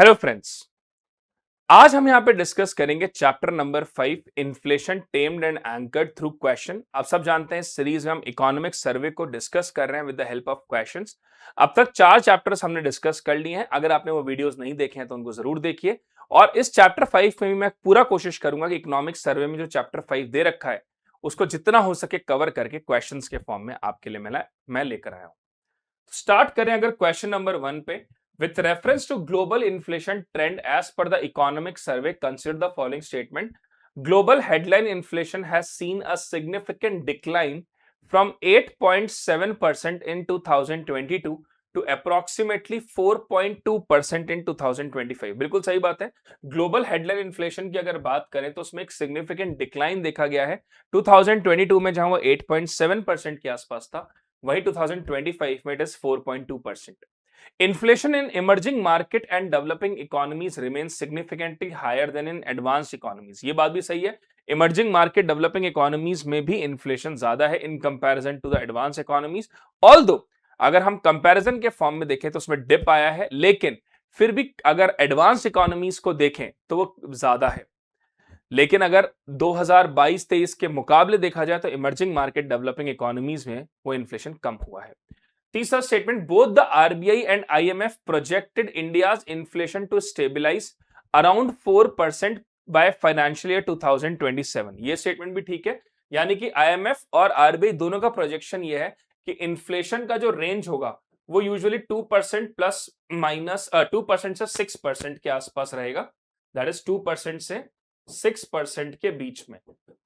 Hello friends, आज हम यहाँ पे डिस्कस करेंगे chapter number 5 inflation tamed and anchored through question. आप सब जानते हैं इस सीरीज में हम इकोनॉमिक सर्वे को डिस्कस कर रहे हैं with the help of questions. अब तक 4 चैप्टर्स हमने डिस्कस कर लिए हैं। अगर आपने वो वीडियोस नहीं देखे हैं तो उनको जरूर देखिए। और इस चैप्टर 5 में भी मैं पूरा कोशिश करूंगा कि इकोनॉमिक सर्वे में जो चैप्टर 5 दे रखा है उसको जितना हो सके कवर करके क्वेश्चन के फॉर्म में आपके लिए मैं लेकर आया हूं। स्टार्ट करें अगर क्वेश्चन नंबर 1 पे। With reference to global inflation trend as per the economic survey, consider the following statement. Global headline inflation has seen a significant decline from 8.7% in 2022 to approximately 4.2% in 2025. बिल्कुल सही बात है। Global headline inflation की अगर बात करें तो उसमें एक सिग्निफिकेंट डिक्लाइन देखा गया है 2022 में, जहां वो 8.7% के आसपास था, वही 2025 में it is 4.2%। Inflation in emerging market and developing economies remains significantly higher than in advanced economies. ये बात भी सही है। Emerging market developing economies में भी inflation ज्यादा है in comparison to the advanced economies. Although अगर हम comparison के फॉर्म में देखें तो उसमें dip आया है, लेकिन फिर भी अगर advanced economies को देखें तो वो ज्यादा है। लेकिन अगर 2022-23 के मुकाबले देखा जाए तो इमर्जिंग मार्केट डेवलपिंग इकोनॉमीज में वो इन्फ्लेशन कम हुआ है। तीसरा statement, both the RBI and IMF projected India's inflation to stabilize around 4% by financial year 2027। ये स्टेटमेंट भी ठीक है, यानी कि आईएमएफ और आरबीआई दोनों का प्रोजेक्शन ये है कि इन्फ्लेशन का जो रेंज होगा वो यूजुअली 2% प्लस माइनस 2% से 6% के आसपास रहेगा। दैट इज 2% से 6% के बीच में,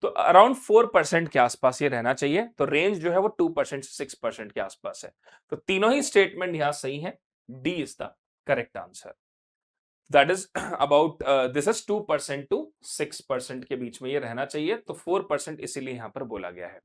तो अराउंड 4% के आसपास ये रहना चाहिए। तो रेंज जो है वो 2% से 6% के आसपास है। तो तीनों ही स्टेटमेंट यहां सही है। D is the correct answer. That is about this is 2% to 6% के बीच में ये रहना चाहिए, तो 4% इसीलिए यहां पर बोला गया है।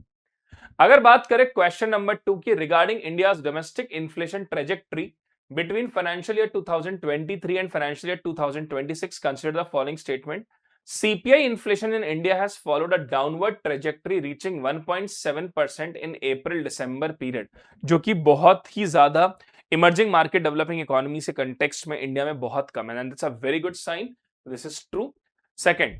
अगर बात करें क्वेश्चन नंबर 2 की, regarding India's domestic inflation trajectory between financial year 2023 and financial year 2026, consider the following statement. CPI inflation in India has followed a downward trajectory reaching 1.7% in April-December period, जो कि बहुत ही ज्यादा इमर्जिंग मार्केट डेवलपिंग इकोनॉमी से context में India में बहुत कम है, and that's a very good sign. This is true. Second,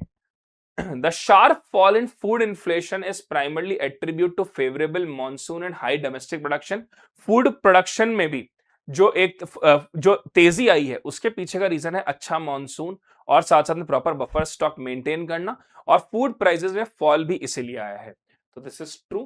the sharp fall in food inflation is primarily attributed to favorable monsoon and high domestic production. Food production में भी जो तेजी आई है उसके पीछे का रीजन है अच्छा मॉनसून और साथ साथ में प्रॉपर बफर स्टॉक मेंटेन करना, और फूड प्राइसेस में फॉल भी इसीलिए आया है। तो this is true.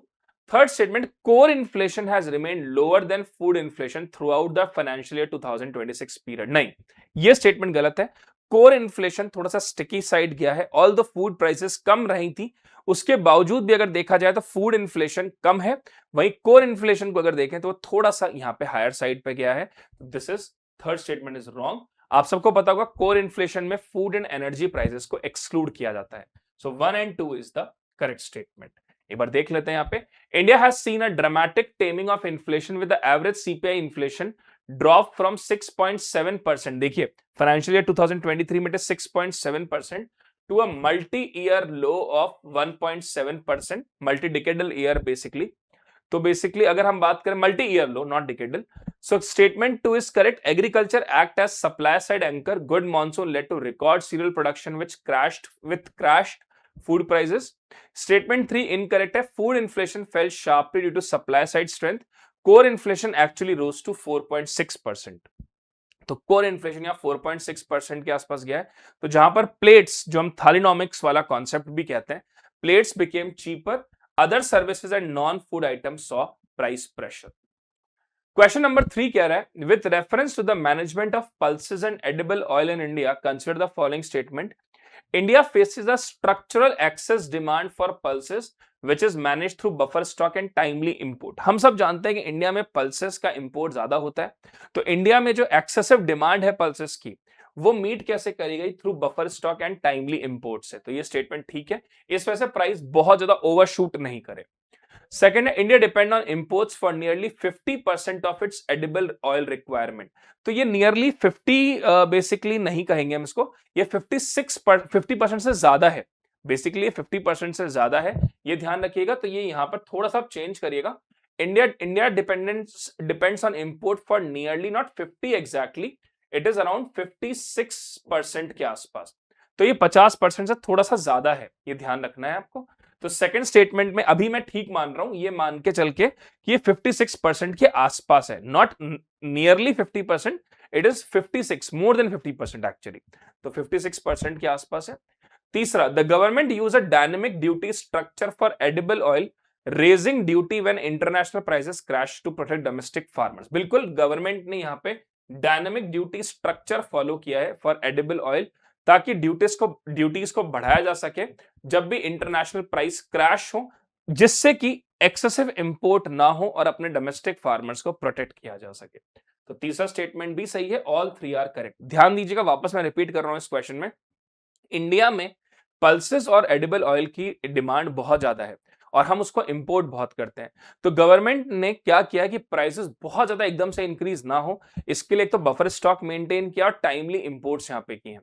Third statement, core inflation has remained lower than food inflation through out the financial year 2026 period. नहीं, ये स्टेटमेंट गलत है। कोर इन्फ्लेशन थोड़ा सा स्टिकी साइड गया है। ऑल द फूड प्राइसेस कम रही थी, उसके बावजूद भी अगर देखा जाए तो फूड इन्फ्लेशन कम है। वहीं कोर इन्फ्लेशन को अगर देखें तो थोड़ा सा यहां पे हायर साइड पे गया है। This is third statement is wrong. आप सबको पता होगा कोर इन्फ्लेशन में फूड एंड एनर्जी प्राइसेस को एक्सक्लूड किया जाता है। So 1 and 2 is the correct statement. एक बार देख लेते हैं यहाँ पे। India has seen a dramatic taming of inflation with the average CPI inflation drop from 6.7%, देखिए फाइनेंशियल ईयर 2023 में 6.7% to a multi year low of 1.7%, multi decadal year basically. तो बेसिकली अगर हम बात करें multi year low, not decadal, so statement 2 is correct. Agriculture act as supply side anchor, good monsoon led to record cereal production which crashed food prices. Statement 3 incorrect है। Food inflation fell sharply due to supply side strength. Core inflation actually rose to 4.6%. तो core inflation यहाँ 4.6% के आसपास गया है। तो जहां पर प्लेट्स, जो हम थालीनॉमिक्स वाला कॉन्सेप्ट भी कहते हैं, plates became cheaper, other services and non food items saw price pressure. Question number 3 कह रहा है, with reference to the management of pulses and edible oil in India, consider the following statement. India faces a structural excess demand for pulses which is managed through buffer stock and timely import. हम सब जानते हैं कि India में pulses का import ज्यादा होता है, तो इंडिया में जो एक्सेसिव डिमांड है पल्सेस की वो मीट कैसे करी गई? Through buffer stock and timely import से। तो ये स्टेटमेंट ठीक है, इस वजह से प्राइस बहुत ज्यादा ओवरशूट नहीं करे। सेकेंड है, India depend on imports for nearly 50% of its edible oil requirement. तो ये नियरली 50 बेसिकली नहीं कहेंगे हम इसको, ये 50% से ज्यादा है। बेसिकली ये 50% से ज्यादा है, ये ध्यान रखिएगा। तो ये यहां पर थोड़ा सा चेंज करिएगा। India depends on import for nearly, not 50 exactly, it is around 56% के आसपास। तो ये 50% से थोड़ा सा ज्यादा है, ये ध्यान रखना है आपको। तो सेकंड स्टेटमेंट में अभी मैं ठीक मान रहा हूं, ये मान के चल के कि ये 56% के आसपास है, not nearly 50%, it is 56, more than 50% actually. तो 56% के आसपास है। तीसरा, the government use a dynamic duty structure for edible oil, raising duty when international prices crash to protect domestic farmers. बिल्कुल गवर्नमेंट ने यहाँ पे डायनेमिक ड्यूटी स्ट्रक्चर फॉलो किया है फॉर एडिबल ऑयल, ताकि ड्यूटीज को बढ़ाया जा सके जब भी इंटरनेशनल प्राइस क्रैश हो, जिससे कि एक्सेसिव इंपोर्ट ना हो और अपने डोमेस्टिक फार्मर्स को प्रोटेक्ट किया जा सके। तो तीसरा स्टेटमेंट भी सही है, ऑल थ्री आर करेक्ट। ध्यान दीजिएगा, वापस मैं रिपीट कर रहा हूं इस क्वेश्चन में, इंडिया में पल्सेस और एडिबल ऑयल की डिमांड बहुत ज्यादा है और हम उसको इंपोर्ट बहुत करते हैं। तो गवर्नमेंट ने क्या किया कि प्राइसेस बहुत ज्यादा एकदम से इंक्रीज ना हो, इसके लिए एक तो बफर स्टॉक मेंटेन किया और टाइमली इंपोर्ट्स यहां पे किए हैं।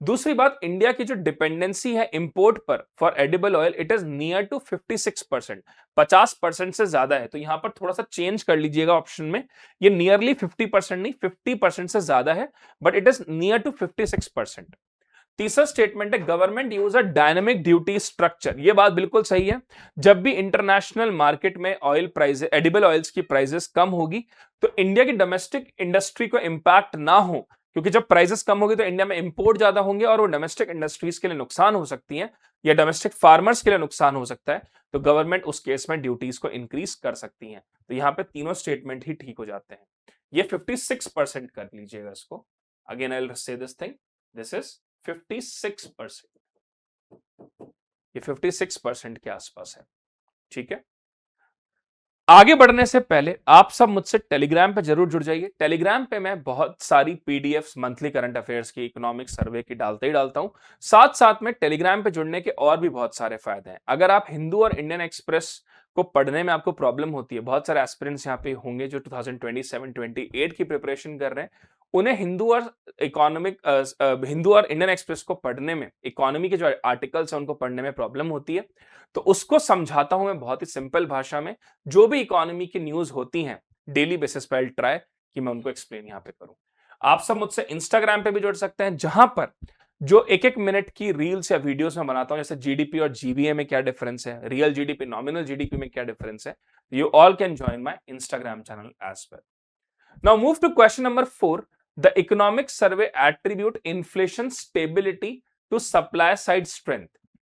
दूसरी बात, इंडिया की जो डिपेंडेंसी है इंपोर्ट पर for edible oil, it is near to 56%, 50% से ज्यादा है। तो यहां पर थोड़ा सा चेंज कर लीजिएगा ऑप्शन में, ये नियरली 50% नहीं 50% से ज्यादा है, but it is near to 56%। तीसरा स्टेटमेंट है, government use a dynamic duty structure. ये बात बिल्कुल सही है, जब भी इंटरनेशनल मार्केट में ऑयल प्राइस, एडिबल ऑयल्स की प्राइसेस कम होगी तो इंडिया की डोमेस्टिक इंडस्ट्री को इंपैक्ट ना हो, क्योंकि जब प्राइसेस कम होगी तो इंडिया में इंपोर्ट ज्यादा होंगे और वो डोमेस्टिक इंडस्ट्रीज के लिए नुकसान हो सकती है या डोमेस्टिक फार्मर्स के लिए नुकसान हो सकता है, तो गवर्नमेंट उस केस में ड्यूटीज को इंक्रीज कर सकती है। तो यहां पे तीनों स्टेटमेंट ही ठीक हो जाते हैं। ये 56% कर लीजिएगा इसको। Again I will say this thing, this is 56%, ये 56% के आसपास है। ठीक है, आगे बढ़ने से पहले आप सब मुझसे टेलीग्राम पे जरूर जुड़ जाइए। टेलीग्राम पे मैं बहुत सारी पीडीएफ्स मंथली करंट अफेयर्स की, इकोनॉमिक सर्वे की डालते ही डालता हूं। साथ साथ में टेलीग्राम पे जुड़ने के और भी बहुत सारे फायदे हैं। अगर आप हिंदू और इंडियन एक्सप्रेस को पढ़ने में आपको प्रॉब्लम होती है, बहुत सारे एस्पिरेंट्स यहाँ पे होंगे जो 2027-28 की प्रिपरेशन कर रहे हैं, उन्हें हिंदू और इंडियन एक्सप्रेस को पढ़ने में, इकोनॉमी के जो आर्टिकल्स हैं उनको पढ़ने में प्रॉब्लम होती है, तो उसको समझाता हूं मैं बहुत ही सिंपल भाषा में। जो भी इकोनॉमी की न्यूज होती हैं डेली बेसिस पर ट्राई कि मैं उनको एक्सप्लेन यहां पे करूं। आप सब मुझसे इंस्टाग्राम पे भी जुड़ सकते हैं, जहां पर जो एक एक मिनट की रील्स या वीडियोस में बनाता हूं, जैसे जीडीपी और जीबीए में क्या डिफरेंस है, रियल जीडीपी नॉमिनल जीडीपी में क्या डिफरेंस है। You all can join my Instagram channel as well. Now move to question number 4, the economic survey attribute inflation stability to supply side strength.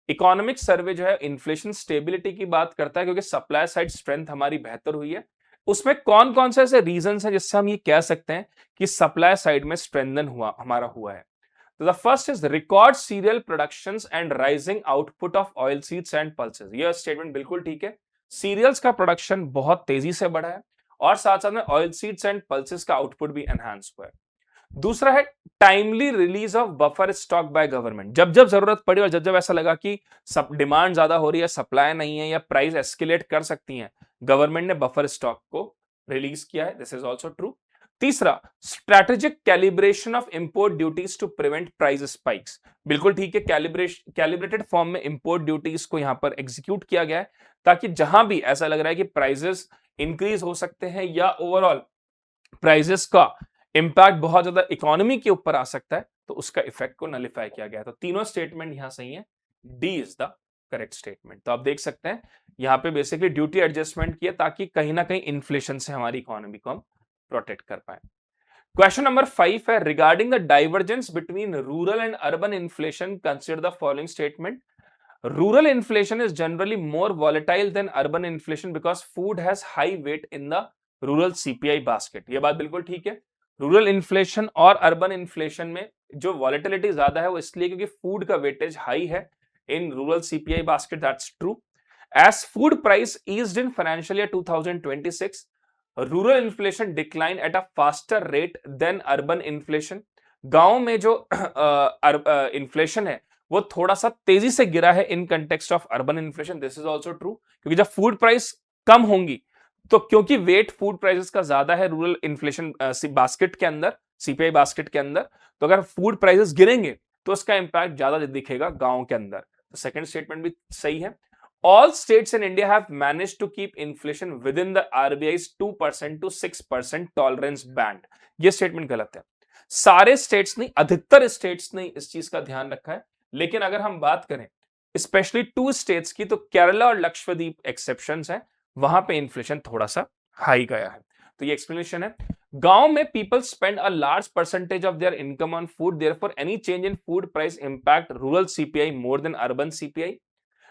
Economic survey जो है inflation stability की बात करता है, क्योंकि सप्लाई साइड स्ट्रेंथ हमारी बेहतर हुई है। उसमें कौन कौन से ऐसे रीजंस हैं जिससे हम ये कह सकते हैं कि सप्लाई साइड में स्ट्रेंथन हुआ है। तो the first is record serial productions and rising output of oil seeds and pulses. यह स्टेटमेंट बिल्कुल ठीक है, सीरियल्स का प्रोडक्शन बहुत तेजी से बढ़ा है और साथ साथ में ऑयल सीड्स एंड पल्सेस का आउटपुट भी एनहांस हुआ है। दूसरा है timely release of buffer stock by government. जब जब जरूरत पड़ी और जब जब ऐसा लगा कि सब डिमांड ज्यादा हो रही है, सप्लाई नहीं है या प्राइस एस्केलेट कर सकती है, गवर्नमेंट ने बफर स्टॉक को रिलीज किया है। This is also true. तीसरा, strategic calibration of import duties to prevent price spikes. बिल्कुल ठीक है, कैलिब्रेटेड फॉर्म में इंपोर्ट ड्यूटीज को यहां पर एग्जीक्यूट किया गया है, ताकि जहां भी ऐसा लग रहा है कि प्राइसेस इंक्रीज हो सकते हैं या ओवरऑल प्राइसेस का इंपैक्ट बहुत ज्यादा इकोनॉमी के ऊपर आ सकता है, तो उसका इफेक्ट को नलिफाई किया गया। तो तीनों स्टेटमेंट यहां सही है, D is the correct statement. तो आप देख सकते हैं यहां पे बेसिकली ड्यूटी एडजस्टमेंट किया ताकि कहीं ना कहीं इन्फ्लेशन से हमारी इकोनॉमी को हम प्रोटेक्ट कर पाए। क्वेश्चन नंबर 5 है, regarding the divergence between rural and urban inflation consider the following statement. Rural inflation is generally more volatile than urban inflation because food has high weight in the rural CPI basket. यह बात बिल्कुल ठीक है, rural inflation और urban inflation में जो volatility ज्यादा है वो इसलिए क्योंकि फूड का वेटेज हाई है in rural CPI basket. That's true. As food price eased in financial year 2026, rural inflation decline at a faster rate than urban inflation. गांव में जो इन्फ्लेशन है वो थोड़ा सा तेजी से गिरा है in context of urban inflation. This is also true, क्योंकि जब फूड प्राइस कम होंगी तो क्योंकि वेट फूड प्राइसेस का ज्यादा है रूरल इन्फ्लेशन बास्केट के अंदर, सीपीआई बास्केट के अंदर, तो अगर फूड प्राइसेस गिरेंगे तो उसका इंपैक्ट ज्यादा दिखेगा गांव के अंदर। तो सेकंड स्टेटमेंट भी सही है। All states in India have managed to keep inflation within the RBI's 2% to 6% tolerance band. ये स्टेटमेंट गलत है। सारे स्टेट्स नहीं, अधिकतर स्टेट्स ने इस चीज का ध्यान रखा है, लेकिन अगर हम बात करें स्पेशली 2 स्टेट्स की, तो केरला और लक्षद्वीप एक्सेप्शंस हैं, वहां पे इन्फ्लेशन थोड़ा सा हाई गया है। तो ये एक्सप्लेनेशन है। गांव में people spend a large percentage of their income on food, therefore any change in food price impact rural CPI more than urban CPI.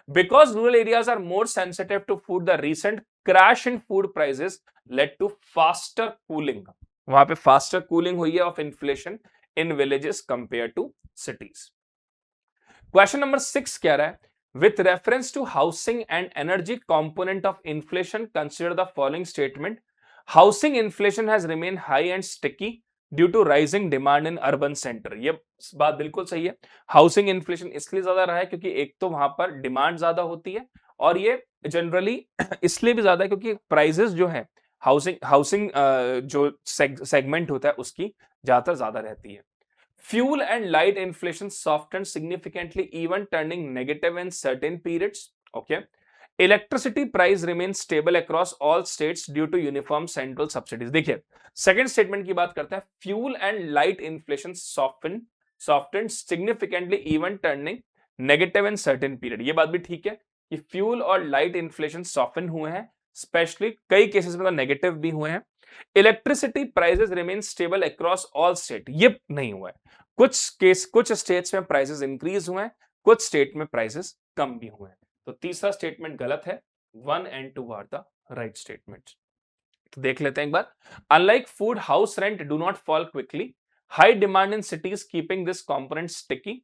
Because rural areas are more sensitive to food, the recent crash in food prices led to faster cooling. वहां पे faster cooling हुई है of inflation in villages compared to cities. Question number 6 कह रहा है, with reference to housing and energy component of inflation, consider the following statement. Housing inflation has remained high and sticky due to rising demand in urban center. ये बात बिल्कुल सही है। Housing inflation इसलिए ज्यादा रहा है क्योंकि एक तो वहां पर डिमांड ज्यादा होती है, और ये जनरली इसलिए भी ज्यादा है क्योंकि प्राइसेस जो है हाउसिंग जो सेगमेंट होता है उसकी ज्यादा रहती है। Fuel and light inflation softened significantly, even turning negative in certain periods. Okay. Electricity price remain stable across all states due to uniform central subsidies. देखिए सेकंड स्टेटमेंट की बात करते हैं, fuel and light inflation softened significantly, even turning negative in certain period. ये बात भी ठीक है कि फ्यूल और लाइट इन्फ्लेशन सॉफ्टन हुए हैं, स्पेशली कई केसेस में तो नेगेटिव भी हुए हैं। Electricity prices remain stable across all state, ये नहीं हुआ है। कुछ स्टेट्स में प्राइसेस इंक्रीज हुए हैं, कुछ स्टेट में प्राइसेस कम भी हुए हैं। तो तीसरा स्टेटमेंट गलत है, 1 and 2 are the right statement. तो देख लेते हैं एक बार। Unlike food, house rent do not fall quickly, high demand in cities keeping this component sticky.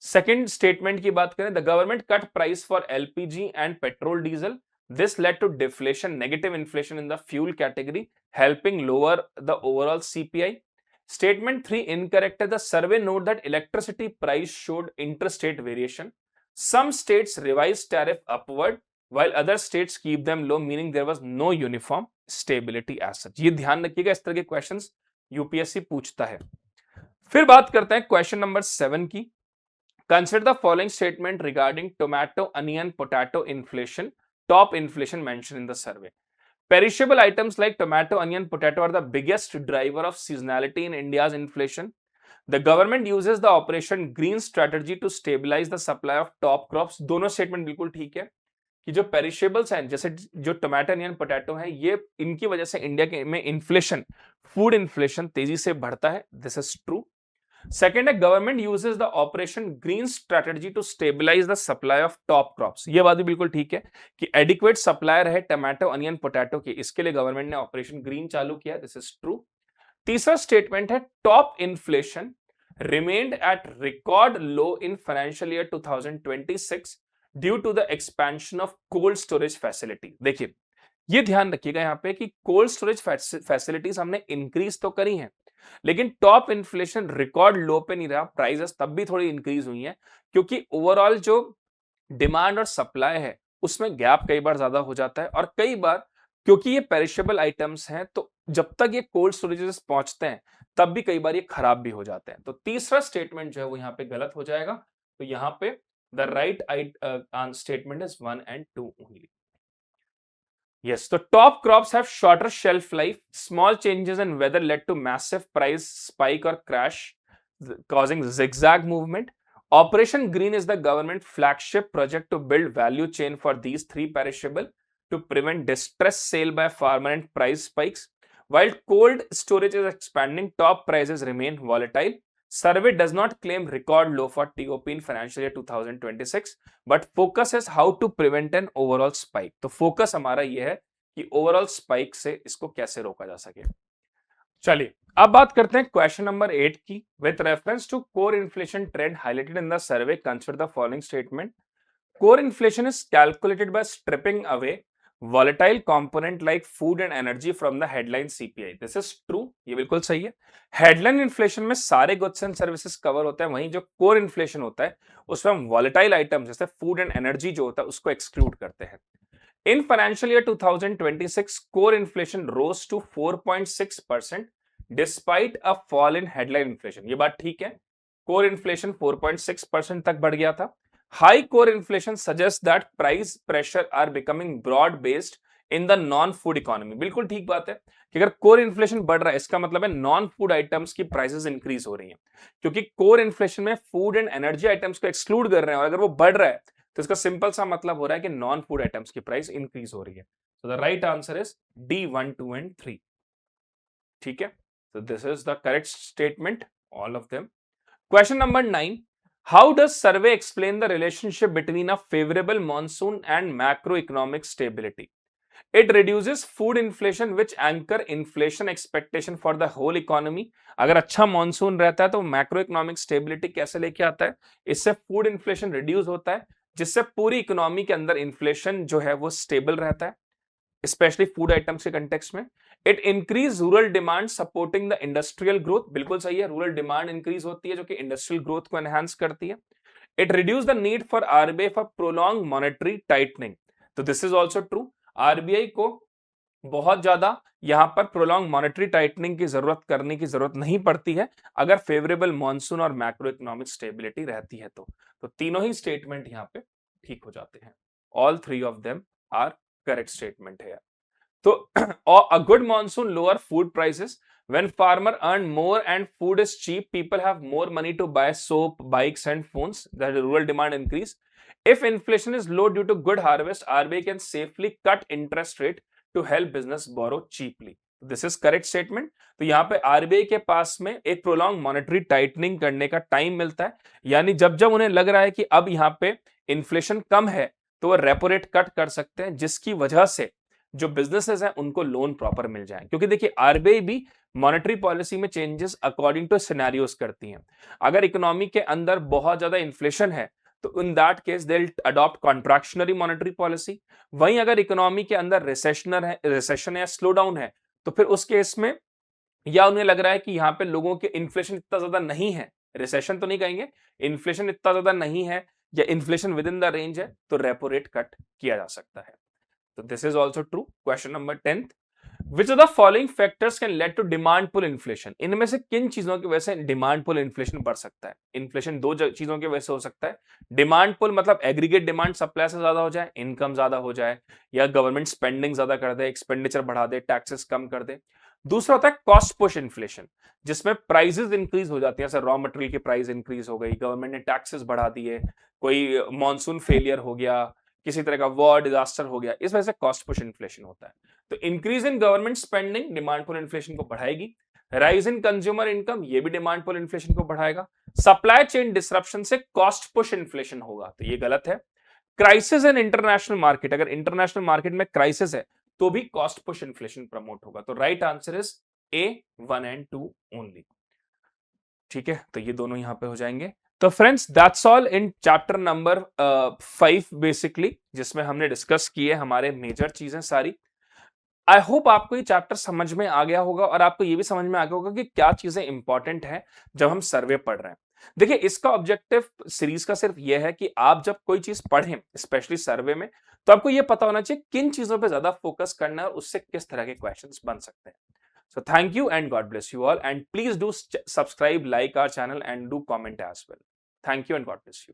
Second statement की बात करें, the government cut price for LPG and petrol diesel, this led to deflation, negative inflation in the fuel category, helping lower the overall CPI. Statement 3 incorrect है, the survey note that electricity price showed interstate variation. Some states revised tariff upward while other states keep them low, meaning there was no uniform stability as such. ये ध्यान रखिएगा, इस तरह के questions UPSC पूछता है। फिर बात करते हैं क्वेश्चन नंबर 7 की। Consider the following statement regarding tomato, onion, potato inflation, top inflation mentioned in the survey. Perishable items like tomato, onion, potato are the biggest driver of seasonality in India's inflation. The government uses the Operation Green strategy to stabilize the supply of top crops. दोनों statement बिल्कुल ठीक है कि जो पेरिशेबल्स हैं, जैसे जो tomato, onion, potato हैं, ये इनकी वजह से इंडिया में इन्फ्लेशन, फूड इन्फ्लेशन तेजी से बढ़ता है। This is true. सेकेंड है, government uses the operation green strategy to stabilize the supply of TOP crops. ये बात भी बिल्कुल ठीक है कि एडिक्वेट सप्लाई रहे टमाटो, अनियन, पोटैटो की, इसके लिए गवर्नमेंट ने ऑपरेशन ग्रीन चालू किया। This is true. तीसरा स्टेटमेंट है, TOP inflation remained at record low in financial year 2026 due to the expansion of cold storage facility. देखिए ये ध्यान रखिएगा यहां पे कि कोल्ड स्टोरेज फैसिलिटीज हमने इंक्रीज तो करी हैं, लेकिन टॉप इन्फ्लेशन रिकॉर्ड लो पे नहीं रहा, प्राइसेस तब भी थोड़ी इंक्रीज हुई हैं क्योंकि ओवरऑल जो डिमांड और सप्लाई है उसमें गैप कई बार ज्यादा हो जाता है, और कई बार क्योंकि ये पेरिशेबल आइटम्स हैं तो जब तक ये कोल्ड स्टोरेजेस पहुंचते हैं तब भी कई बार ये खराब भी हो जाते हैं। तो तीसरा स्टेटमेंट जो है वो यहाँ पे गलत हो जाएगा। तो यहाँ पे the right statement is 1 and 2 only. Yes, the top crops have shorter shelf life. Small changes in weather led to massive price spike or crash, causing zigzag movement. Operation Green is the government flagship project to build value chain for these three perishable to prevent distress sale by farmer and price spikes. While cold storage is expanding, top prices remain volatile. Survey does not claim record low for TOP in financial year 2026, but focus is how to prevent an overall spike. तो focus हमारा ये है कि overall spike से इसको कैसे रोका जा सके। चलिए अब बात करते हैं क्वेश्चन नंबर 8 की। With reference to core inflation trend highlighted in the survey, consider the following statement. Core inflation is calculated by stripping away volatile component like food and energy from the headline CPI. This is true, ये बिल्कुल सही है। Headline inflation में सारे goods and services cover होते हैं, वहीं जो कोर इन्फ्लेशन होता है उसमें हम वॉलेटाइल आइटम्स जैसे फूड एंड एनर्जी जो होता है उसको एक्सक्लूड करते हैं। In financial year 2026 core inflation rose to 4.6% despite a fall in headline inflation. ये बात ठीक है, कोर इन्फ्लेशन 4.6% तक बढ़ गया था। High core inflation suggests that price pressure are becoming broad based in the non food economy. बिल्कुल ठीक बात है कि अगर कोर इन्फ्लेशन बढ़ रहा है इसका मतलब है नॉन फूड आइटम्स की प्राइसेस इंक्रीज हो रही हैं, क्योंकि कोर इन्फ्लेशन में फूड एंड एनर्जी आइटम्स को एक्सक्लूड कर रहे हैं और अगर वो बढ़ रहा है तो इसका सिंपल सा मतलब हो रहा है कि नॉन फूड आइटम्स की प्राइस इंक्रीज हो रही है। So the right answer is D 1, 2 and 3। ठीक है, so this is the correct statement, all of them. Question number 9. How does survey explain the relationship between a favorable monsoon and macroeconomic stability? It reduces food inflation which anchor inflation expectation for the whole economy. अगर अच्छा monsoon रहता है तो macro economic stability कैसे लेके आता है? इससे फूड इन्फ्लेशन रिड्यूस होता है जिससे पूरी इकोनॉमी के अंदर इन्फ्लेशन जो है वो स्टेबल रहता है, स्पेशली फूड आइटम्स के कंटेक्स्ट में। It increase rural demand supporting the industrial growth. बिल्कुल सही है, रूरल डिमांड इंक्रीज होती है जो कि इंडस्ट्रियल ग्रोथ को एनहांस करती है। It reduce the need for RBI for prolong monetary tightening. तो this is also true, RBI को बहुत ज्यादा यहां पर प्रोलॉन्ग मॉनेटरी टाइटनिंग की जरूरत करने की जरूरत नहीं पड़ती है अगर फेवरेबल मॉनसून और मैक्रो इकोनॉमिक स्टेबिलिटी रहती है तो तीनों ही स्टेटमेंट यहां पे ठीक हो जाते हैं। All three of them are correct statement है। तो a good monsoon lower food prices. When farmer earn more and food is cheap, people have more money to buy soap, bikes and phones. The rural demand increase. If inflation is low due to good harvest, RBI can safely cut interest rate to help business borrow cheaply. This is correct statement. तो यहाँ पे RBI के पास में एक prolong monetary tightening करने का time मिलता है, यानी जब जब उन्हें लग रहा है कि अब यहाँ पे इन्फ्लेशन कम है तो वो रेपो रेट कट कर सकते हैं, जिसकी वजह से जो बिजनेसेस हैं उनको लोन प्रॉपर मिल जाए। क्योंकि देखिए आरबीआई भी मॉनेटरी पॉलिसी में चेंजेस अकॉर्डिंग टू सिनेरियोस करती हैं। अगर इकोनॉमी के अंदर बहुत ज्यादा इन्फ्लेशन है तो in that case they will adopt contractionary monetary policy. वहीं अगर इकोनॉमी के अंदर रिसेशन या स्लो डाउन है तो फिर उस केस में या उन्हें लग रहा है कि यहाँ पे लोगों के इन्फ्लेशन इतना ज्यादा नहीं है, रिसेशन तो नहीं कहेंगे, इन्फ्लेशन इतना ज्यादा नहीं है या inflation within the range है, तो रेपो रेट कट किया जा सकता है। So this is also true. Question number 10th. Which of the following factors can lead to demand pull inflation? इनमें से किन चीजों की वजह से डिमांड पुल इन्फ्लेशन बढ़ सकता है? इन्फ्लेशन दो चीजों की वजह से हो सकता है। डिमांड पुल मतलब एग्रीगेट डिमांड सप्लाई से ज्यादा हो जाए, इनकम ज्यादा हो जाए, या गवर्नमेंट स्पेंडिंग ज्यादा कर दे, एक्सपेंडिचर बढ़ा दे, टैक्सेस कम कर दे। दूसरा होता है कॉस्ट पुश इन्फ्लेशन, जिसमें प्राइसेस इंक्रीज हो जाती है, जैसे रॉ मटेरियल की प्राइस इंक्रीज हो गई, गवर्नमेंट ने टैक्सेस बढ़ा दिए, कोई मॉनसून फेलियर हो गया, किसी तरह का वॉर डिजास्टर हो गया, इस वजह से कॉस्ट पुश इन्फ्लेशन होता है। तो increase in government spending demand pull inflation को बढ़ाएगी। राइज इन कंज्यूमर इनकम ये भी डिमांड पुल इन्फ्लेशन को बढ़ाएगा। सप्लाई चेन डिसरप्शन से कॉस्ट पुश इन्फ्लेशन होगा, तो ये गलत है। क्राइसिस इन इंटरनेशनल मार्केट, अगर इंटरनेशनल मार्केट में क्राइसिस है तो भी कॉस्ट पुश इन्फ्लेशन प्रमोट होगा। तो right answer is a 1 and 2 only. ठीक है, तो ये दोनों यहां पे हो जाएंगे। तो friends that's all in chapter number 5 basically, जिसमें हमने डिस्कस किए हमारे मेजर चीजें सारी। आई होप आपको ये चैप्टर समझ में आ गया होगा और आपको ये भी समझ में आ गया होगा कि क्या चीजें इंपॉर्टेंट हैं जब हम सर्वे पढ़ रहे हैं। देखिए इसका ऑब्जेक्टिव सीरीज का सिर्फ यह है कि आप जब कोई चीज पढ़ें स्पेशली सर्वे में, तो आपको यह पता होना चाहिए किन चीजों पे ज्यादा फोकस करना है और उससे किस तरह के क्वेश्चंस बन सकते हैं। So thank you and God bless you all, and please do subscribe, like our channel and do comment as well. Thank you and God bless you.